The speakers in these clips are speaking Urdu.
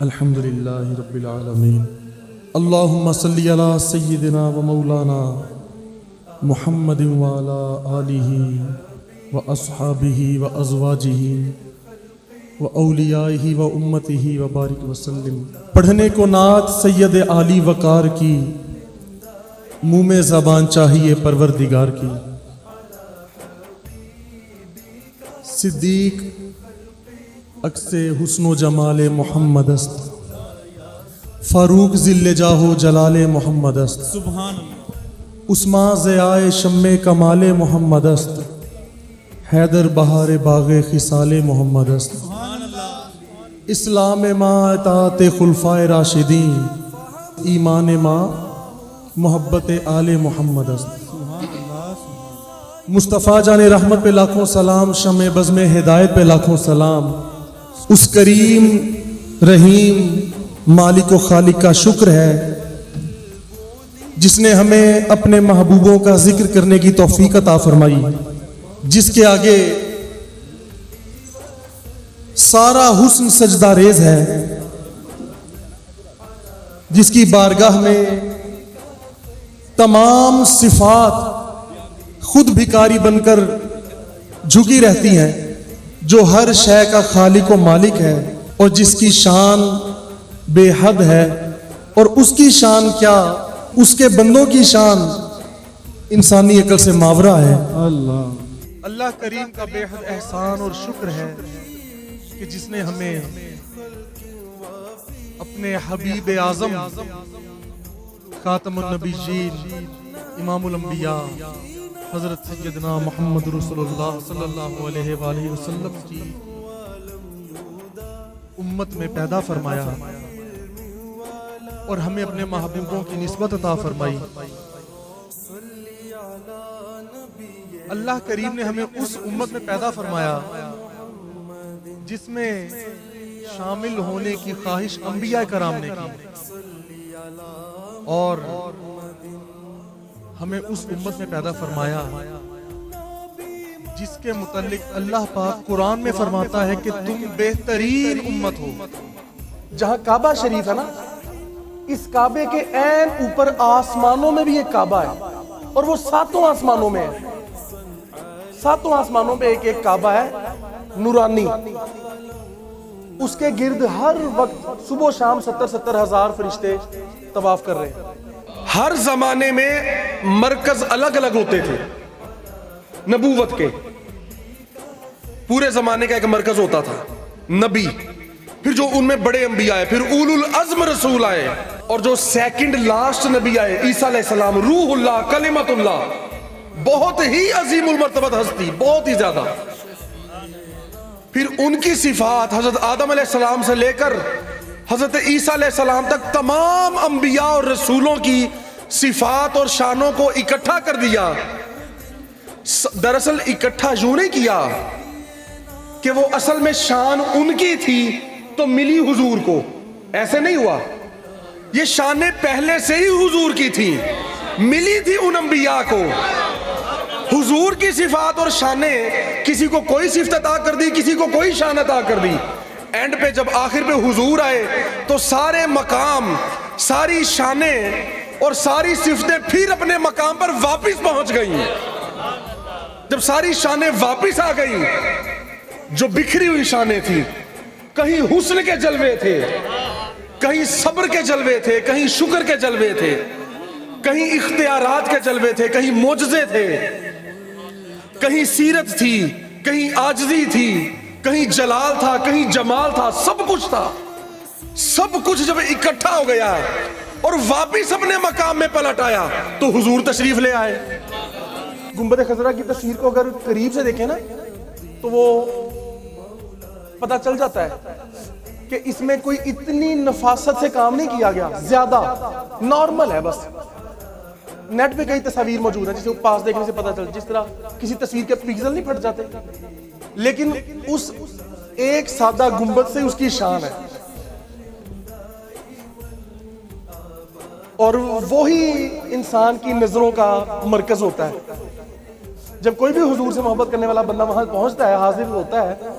الحمد للہ رب العالمین اللہم صلی علی سیدنا و مولانا محمد وعلی آلہ و اصحابہ و ازواجہ و اولیائہ و امتہ و بارک وسلم۔ پڑھنے کو نعت سید عالی وقار کی، منہ میں زبان چاہیے پروردگار کی۔ صدیق عکس حسن و جمال محمد است، فاروق ذل جاہ و جلال محمد است، سبحان اللہ۔ عثمان ضیاء شم کمال محمد است، حیدر بہار باغ خصال محمد است۔ سبحان اللہ۔ اسلام ما اطاعت خلفائے راشدین، ایمان ما محبت آل محمد است۔ سبحان اللہ۔ مصطفیٰ جان رحمت پہ لاکھوں سلام، شمع بزم ہدایت پہ لاکھوں سلام۔ اس کریم رحیم مالک و خالق کا شکر ہے جس نے ہمیں اپنے محبوبوں کا ذکر کرنے کی توفیق عطا فرمائی، جس کے آگے سارا حسن سجدہ ریز ہے، جس کی بارگاہ میں تمام صفات خود بھکاری بن کر جھکی رہتی ہیں، جو ہر شے کا خالق و مالک ہے، اور جس کی شان بے حد ہے، اور اس کی شان کیا، اس کے بندوں کی شان انسانی عقل سے ماورا ہے۔ اللہ کریم کا بے حد احسان اور شکر ہے کہ جس نے ہمیں اپنے حبیب اعظم خاتم النبیین امام الانبیاء حضرت سیدنا محمد رسول اللہ صلی اللہ علیہ وآلہ وسلم کی امت میں پیدا فرمایا اور ہمیں اپنے محبوبوں کی نسبت عطا فرمائی۔ اللہ کریم نے ہمیں اس امت میں پیدا فرمایا جس میں شامل ہونے کی خواہش انبیاء کرام نے کی، اور ہمیں اس امت میں پیدا فرمایا جس کے متعلق اللہ پاک قرآن میں فرماتا ہے کہ تم بہترین امت ہو۔ جہاں کعبہ شریف ہے نا، اس کعبے کے عین اوپر آسمانوں میں بھی ایک کعبہ ہے، اور وہ ساتوں آسمانوں میں ہے۔ ساتوں آسمانوں میں ایک ایک کعبہ ہے نورانی، اس کے گرد ہر وقت صبح و شام 70 ہزار فرشتے طواف کر رہے ہیں۔ ہر زمانے میں مرکز الگ الگ ہوتے تھے نبوت کے، پورے زمانے کا ایک مرکز ہوتا تھا نبی، پھر جو ان میں بڑے انبیاء آئے، پھر اولو العزم رسول آئے، اور جو سیکنڈ لاسٹ نبی آئے عیسیٰ علیہ السلام، روح اللہ، کلمت اللہ، بہت ہی عظیم المرتبت ہستی، بہت ہی زیادہ۔ پھر ان کی صفات حضرت آدم علیہ السلام سے لے کر حضرت عیسیٰ علیہ السلام تک تمام انبیاء اور رسولوں کی صفات اور شانوں کو اکٹھا کر دیا۔ دراصل اکٹھا یوں نہیں کیا کہ وہ اصل میں شان ان کی تھی تو ملی حضور کو، ایسے نہیں ہوا۔ یہ شانیں پہلے سے ہی حضور کی تھی، ملی تھی ان انبیاء کو۔ حضور کی صفات اور شانیں کسی کو کوئی صفت عطا کر دی، کسی کو کوئی شان عطا کر دی۔ اینڈ پہ جب آخر پہ حضور آئے تو سارے مقام، ساری شانیں اور ساری صفتیں پھر اپنے مقام پر واپس پہنچ گئیں۔ جب ساری شانیں واپس آ گئیں، جو بکھری ہوئی شانیں تھیں، کہیں حسن کے جلوے تھے، کہیں صبر کے جلوے تھے، کہیں شکر کے جلوے تھے، کہیں اختیارات کے جلوے تھے، کہیں معجزے تھے، کہیں سیرت تھی، کہیں عاجزی تھی، کہیں جلال تھا، کہیں جمال تھا، سب کچھ تھا۔ سب کچھ جب اکٹھا ہو گیا اور واپس اپنے مقام میں پلٹ آیا تو حضور تشریف لے آئے۔ گنبد خضرا کی تصویر کو اگر قریب سے دیکھیں نا تو وہ پتہ چل جاتا ہے کہ اس میں کوئی اتنی نفاست سے کام نہیں کیا گیا، زیادہ نارمل ہے۔ بس نیٹ پہ کئی تصاویر موجود ہیں جسے پاس دیکھنے سے پتہ چل، جس طرح کسی تصویر کے پکسل نہیں پھٹ جاتے، لیکن اس ایک سادہ گنبد سے اس کی شان ہے، اور وہی انسان کی نظروں کا مرکز ہوتا ہے۔ جب کوئی بھی حضور سے محبت کرنے والا بندہ وہاں پہنچتا ہے، حاضر ہوتا ہے،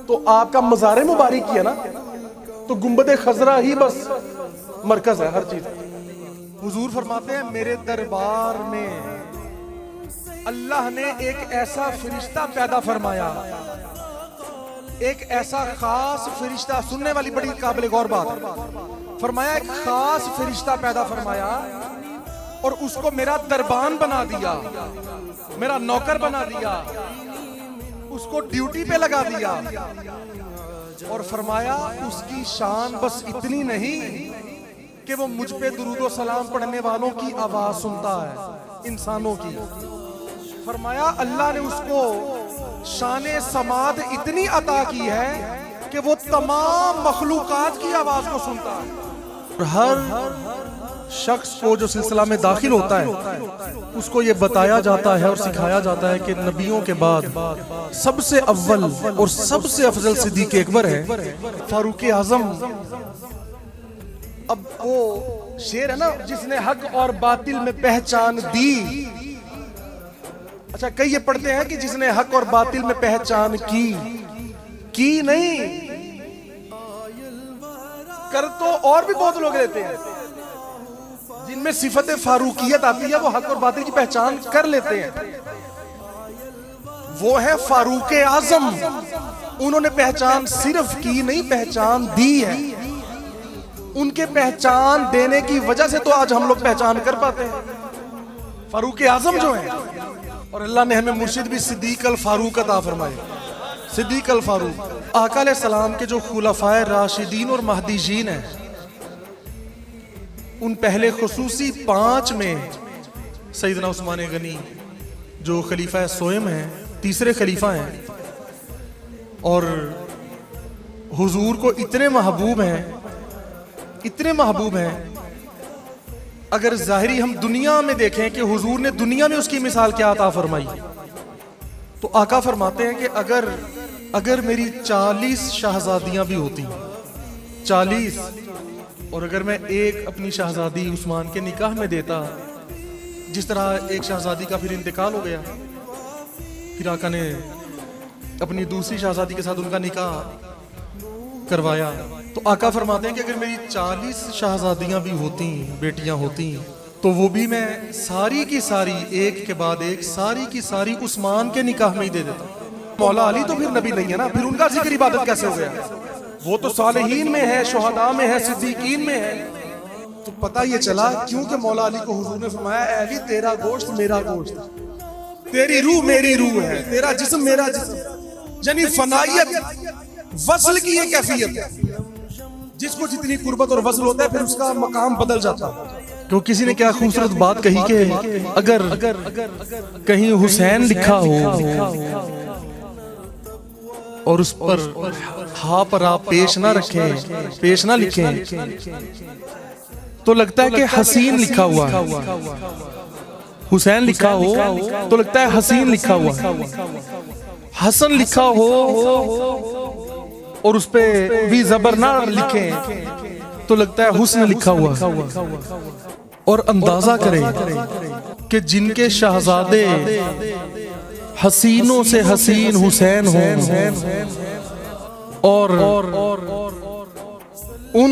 تو آپ کا مزار مبارک کی ہے نا، تو گنبد خضرا ہی بس مرکز ہے ہر چیز۔ حضور فرماتے ہیں میرے دربار میں اللہ نے ایک ایسا فرشتہ پیدا فرمایا، ایک ایسا خاص فرشتہ، سننے والی بڑی قابل غور بات ہے، فرمایا ایک خاص فرشتہ پیدا فرمایا اور اس کو میرا دربان بنا دیا، میرا نوکر بنا دیا، اس کو ڈیوٹی پہ لگا دیا، اور فرمایا اس کی شان بس اتنی نہیں کہ وہ مجھ پہ درود و سلام پڑھنے والوں کی آواز سنتا ہے، انسانوں کی، فرمایا اللہ نے اس کو شان سماعت اتنی عطا کی ہے کہ وہ تمام مخلوقات کی آواز کو سنتا ہے۔ ہر شخص کو جو سلسلہ میں داخل ہوتا ہے اس کو یہ بتایا جاتا ہے اور سکھایا جاتا ہے کہ نبیوں کے بعد سب سے اول اور سب سے افضل صدیق اکبر ہے فاروق اعظم۔ اب وہ شعر ہے نا، جس نے حق اور باطل میں پہچان دی، اچھا کئی یہ پڑھتے ہیں کہ جس نے حق اور باطل میں پہچان کی نہیں، کر تو اور بھی بہت لوگ لیتے ہیں، جن میں صفت فاروقیت آتی ہے وہ حق اور باطل کی پہچان کر لیتے ہیں، وہ ہے فاروق اعظم۔ انہوں نے پہچان صرف کی نہیں، پہچان دی ہے۔ ان کے پہچان دینے کی وجہ سے تو آج ہم لوگ پہچان کر پاتے ہیں، فاروق اعظم جو ہیں، اور اللہ نے ہمیں مرشد بھی صدیق الفاروق عطا فرمائے، صدیق الفاروق۔ آقا علیہ السلام کے جو خلفائے راشدین اور مہدیین ہیں، ان پہلے خصوصی 5 میں سیدنا عثمان غنی جو خلیفہ سوئم ہیں، تیسرے خلیفہ ہیں، اور حضور کو اتنے محبوب ہیں، اتنے محبوب ہیں، اگر ظاہری ہم دنیا میں دیکھیں کہ حضور نے دنیا میں اس کی مثال کیا عطا فرمائی، تو آقا فرماتے ہیں کہ اگر میری 40 شہزادیاں بھی ہوتی، 40، اور اگر میں ایک اپنی شہزادی عثمان کے نکاح میں دیتا، جس طرح ایک شہزادی کا پھر انتقال ہو گیا، پھر آقا نے اپنی دوسری شہزادی کے ساتھ ان کا نکاح کروایا، تو آقا فرماتے ہیں کہ اگر میری 40 شہزادیاں بھی ہوتی، بیٹیاں ہوتی، تو وہ بھی میں ساری کی ساری ایک کے بعد ایک ساری کی ساری عثمان کے نکاح میں ہی دے دیتا۔ مولا علی تو پھر نبی نہیں ہے نا، پھر ان کا ذکر عبادت کیسے ہو گیا؟ وہ تو صالحین میں ہے، شہداء میں ہے، صدیقین میں ہے۔ تو پتہ یہ چلا کیونکہ مولا علی کو حضور نے فرمایا اے علی تیرا گوشت میرا گوشت، تیری روح میری روح ہے، تیرا جسم میرا جسم، یعنی فنائیت وصل کی یہ کیفیت ہے، جس کو جتنی قربت اور وصل ہوتا ہے پھر اس کا مقام بدل جاتا ہے۔ تو کسی نے کیا خوبصورت بات کہی کہ اگر کہیں حسین لکھا ہو اور اس پر ہاں پر آپ پیش نہ رکھیں، پیش نہ لکھیں، تو لگتا ہے کہ حسین لکھا ہوا ہے۔ حسین لکھا ہو تو لگتا ہے حسین لکھا ہوا ہے، حسن لکھا ہو اور اس پہ بھی زبر نہ لکھیں تو لگتا ہے حسن لکھا ہوا ہے۔ اور اندازہ کریں کہ جن کے شہزادے حسینوں سے حسین حسین ہوں اور ان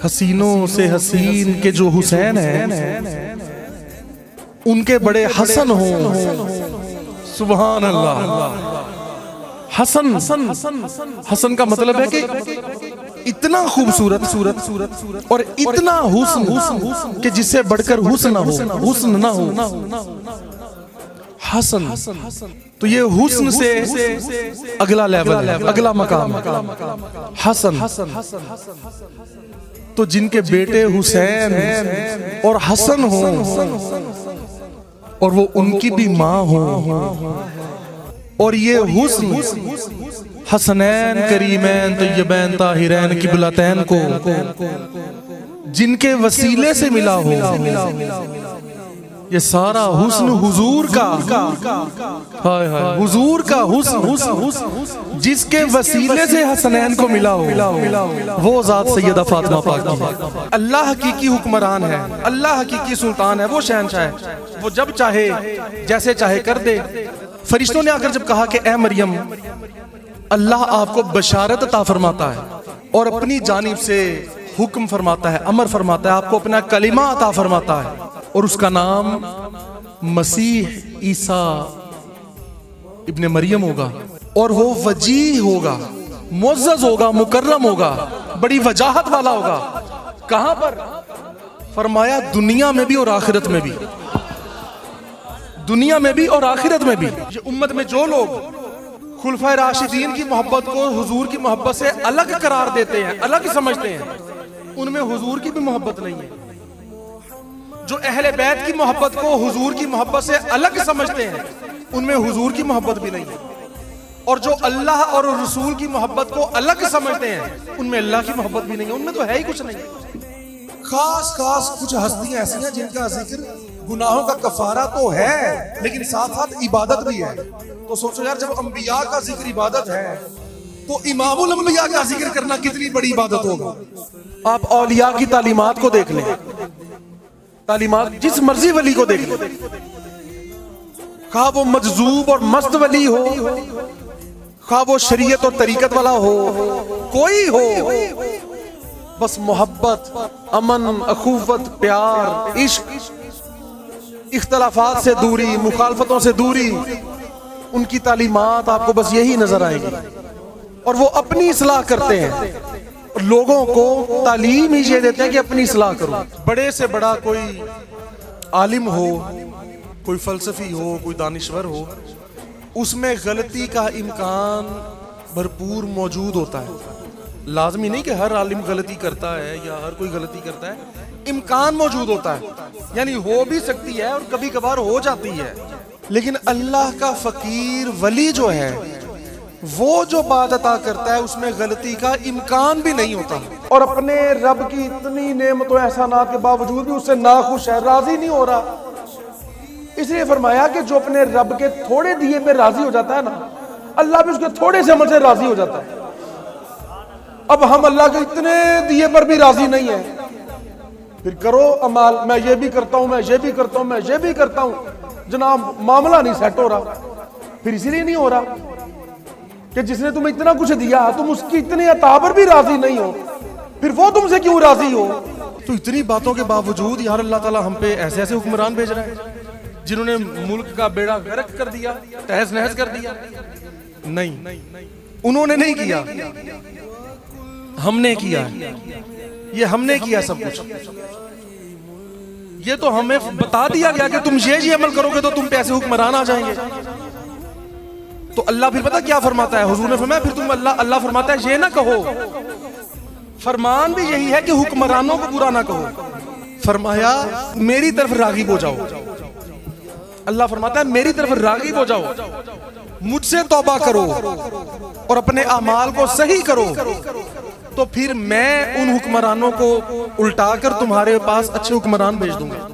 حسینوں سے حسین کے جو حسین ہیں ان کے بڑے حسن ہوں، سبحان اللہ۔ حسن کا مطلب ہے کہ اتنا خوبصورت اور اتنا حسن کہ جس سے بڑھ کر حسن نہ ہو، حسن نہ ہو، حسن۔ تو یہ حسن سے اگلا لیول ہے، اگلا مقام حسن۔ تو جن کے بیٹے حسین اور حسن ہوں اور وہ ان کی بھی ماں ہوں، اور یہ حسن حسنین کریمین طیبین طاہرین قبلتین کو جن کے وسیلے سے ملا ہو، یہ سارا حسن حضور کا، حضور کا حسن جس کے وسیلے سے حسنین کو ملا ہو، وہ ذات سیدہ فاطمہ پاک کی۔ اللہ حقیقی حکمران ہے، اللہ حقیقی سلطان ہے، وہ شہنشاہ ہے، وہ جب چاہے جیسے چاہے کر دے۔ فرشتوں نے آ کر جب کہا کہ اے مریم اللہ آپ کو بشارت عطا فرماتا ہے اور اپنی جانب سے حکم فرماتا ہے، امر فرماتا ہے، آپ کو اپنا کلمہ عطا فرماتا ہے، اور اس کا نام مسیح عیسیٰ ابن مریم ہوگا، اور وہ وجیہ ہوگا، معزز ہوگا، مکرم ہوگا، بڑی وجاہت والا ہوگا۔ کہاں پر؟ فرمایا دنیا میں بھی اور آخرت میں بھی، دنیا میں بھی اور آخرت میں بھی۔ یہ امت میں جو لوگ خلفائے راشدین کی محبت کو حضور کی محبت سے الگ قرار دیتے ہیں، الگ سمجھتے ہیں، ان میں حضور کی بھی محبت نہیں ہے۔ جو اہل بیت کی محبت کو حضور کی محبت سے الگ سمجھتے ہیں، ان میں حضور کی محبت بھی نہیں ہے، اور جو اللہ اور رسول کی محبت کو الگ سمجھتے ہیں، ان میں اللہ کی محبت بھی نہیں ہے، ان میں تو ہے ہی کچھ نہیں۔ خاص کچھ ہستیاں ایسی ہیں جن کا ذکر گناہوں کا کفارہ تو ہے لیکن ساتھ ساتھ عبادت بھی ہے۔ تو سوچو یار، جب انبیاء کا ذکر عبادت ہے تو امام الانبیاء کا ذکر کرنا کتنی بڑی عبادت ہوگا۔ آپ اولیاء کی تعلیمات کو دیکھ لیں، تعلیمات جس مرضی ولی کو دیکھ لیں، خواہ وہ مجذوب اور مست ولی ہو، خواہ وہ شریعت اور طریقت والا ہو، کوئی ہو، بس محبت، امن، اخوت، پیار، عشق، اختلافات سے دوری، مخالفتوں سے دوری، ان کی تعلیمات آپ کو بس یہی نظر آئے گی، اور وہ اپنی اصلاح کرتے ہیں، اور لوگوں کو تعلیم ہی یہ دیتے ہیں کہ اپنی اصلاح کرو۔ بڑے سے بڑا کوئی عالم ہو، کوئی فلسفی ہو، کوئی دانشور ہو، اس میں غلطی کا امکان بھرپور موجود ہوتا ہے۔ لازمی نہیں کہ ہر عالم غلطی کرتا ہے یا ہر کوئی غلطی کرتا ہے، امکان موجود ہوتا ہے، یعنی ہو بھی سکتی ہے اور کبھی کبھار ہو جاتی ہے، لیکن اللہ کا فقیر ولی جو ہے وہ جو بات عطا کرتا ہے اس میں غلطی کا امکان بھی نہیں ہوتا، اور اپنے رب کی اتنی نعمت و احسانات کے باوجود بھی اس سے ناخوش ہے، راضی نہیں ہو رہا۔ اس لیے فرمایا کہ جو اپنے رب کے تھوڑے دیے پہ راضی ہو جاتا ہے نا، اللہ بھی اس کے تھوڑے سے عمل سے راضی ہو جاتا ہے۔ اب ہم اللہ کے اتنے دیے پر بھی راضی نہیں ہیں، پھر کرو عمال، میں یہ بھی کرتا ہوں، میں یہ بھی کرتا ہوں، میں یہ بھی کرتا ہوں، جناب معاملہ نہیں سیٹ ہو رہا۔ پھر اسی لیے نہیں ہو رہا کہ جس نے تمہیں اتنا کچھ دیا تم اس کی اتنے عطا پر بھی راضی نہیں ہو، پھر وہ تم سے کیوں راضی ہو؟ تو اتنی باتوں کے باوجود یار اللہ تعالیٰ ہم پہ ایسے ایسے حکمران بھیج رہے ہیں جنہوں نے ملک کا بیڑا غرق کر دیا، تہز نہز کر دیا۔ نہیں، انہوں نے نہیں کیا، ہم نے کیا، یہ ہم نے کیا سب کچھ۔ یہ تو ہمیں بتا دیا گیا کہ تم یہ عمل کرو گے تو تم پہ ایسے حکمران آ جائیں گے۔ تو اللہ پھر پتہ کیا فرماتا ہے؟ حضور نے فرمایا پھر تم اللہ فرماتا ہے یہ نہ کہو، فرمان بھی یہی ہے کہ حکمرانوں کو برا نہ کہو، فرمایا میری طرف راغب ہو جاؤ۔ اللہ فرماتا ہے میری طرف راغب ہو جاؤ، مجھ سے توبہ کرو اور اپنے اعمال کو صحیح کرو، تو پھر میں ان حکمرانوں کو الٹا کر تمہارے پاس اچھے حکمران بھیج دوں گا،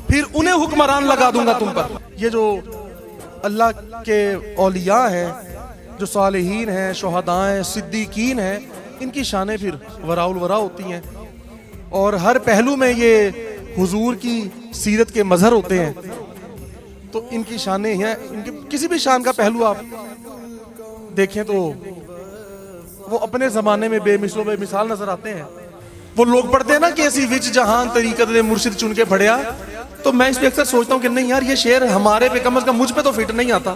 پھر انہیں حکمران لگا دوں گا تم پر۔ یہ جو اللہ کے اولیاء ہیں، جو صالحین ہیں، شہداء ہیں، صدیقین ہیں، ان کی شانیں پھر وراء الورا ہوتی ہیں، اور ہر پہلو میں یہ حضور کی سیرت کے مظہر ہوتے ہیں۔ تو ان کی شانیں ہیں، ان کی کسی بھی شان کا پہلو آپ دیکھیں تو وہ اپنے زمانے میں بے مثل و بے مثال نظر آتے ہیں۔ وہ لوگ پڑھتے ہیں نا کہ ایسی وچ جہان طریقت دے مرشد چن کے پڑھیا، تو میں اس پہ اکثر سوچتا ہوں کہ نہیں یار یہ شعر ہمارے پہ کم از کم مجھ پہ تو فٹ نہیں آتا۔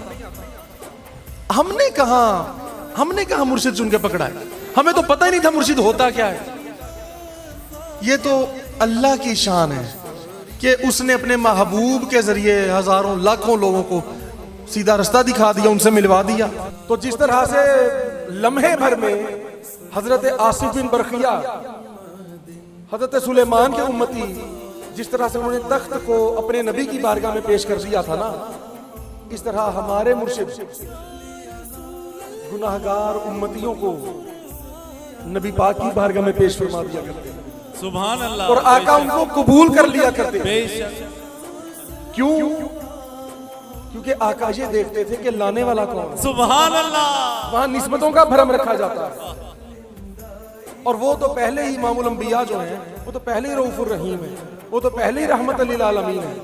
ہم نے کہاں مرشد چن کے پکڑا ہے؟ ہمیں تو پتہ ہی نہیں تھا مرشد ہوتا کیا ہے۔ یہ تو اللہ کی شان ہے کہ اس نے اپنے محبوب کے ذریعے ہزاروں لاکھوں لوگوں کو سیدھا رستہ دکھا دیا، ان سے ملوا دیا۔ تو جس طرح سے لمحے بھر میں حضرت آصف بن برخیہ، حضرت سلیمان کے امتی، جس طرح سے انہوں نے تخت کو اپنے نبی کی بارگاہ میں پیش کر دیا تھا نا، اس طرح ہمارے مرشد گناہگار امتیوں کو نبی پاک کی بارگاہ میں پیش فرما دیا کرتے ہیں، سبحان اللہ، اور آقا ان کو قبول کر لیا کرتے ہیں۔ بے شک، کیوں؟ کیونکہ آقا یہ دیکھتے تھے کہ لانے والا کون ہے۔ سبحان اللہ، وہاں نسبتوں کا بھرم رکھا جاتا ہے، اور وہ تو پہلے ہی امام الانبیاء جو ہیں وہ تو پہلے ہی رؤوف الرحیم ہیں، وہ تو پہلے ہی رحمت للعالمین ہیں۔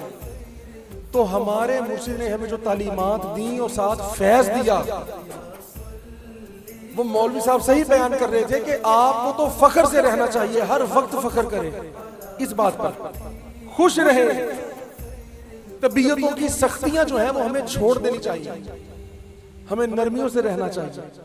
تو ہمارے مرشد نے ہمیں جو تعلیمات دیں اور ساتھ فیض دیا، وہ مولوی صاحب صحیح بیان کر رہے تھے کہ آپ کو تو فخر سے رہنا چاہیے، ہر وقت فخر کریں اس بات پر، خوش رہیں، طبیعتوں کی سختیاں جو ہیں وہ ہمیں چھوڑ دینی چاہیے، ہمیں نرمیوں سے رہنا چاہیے.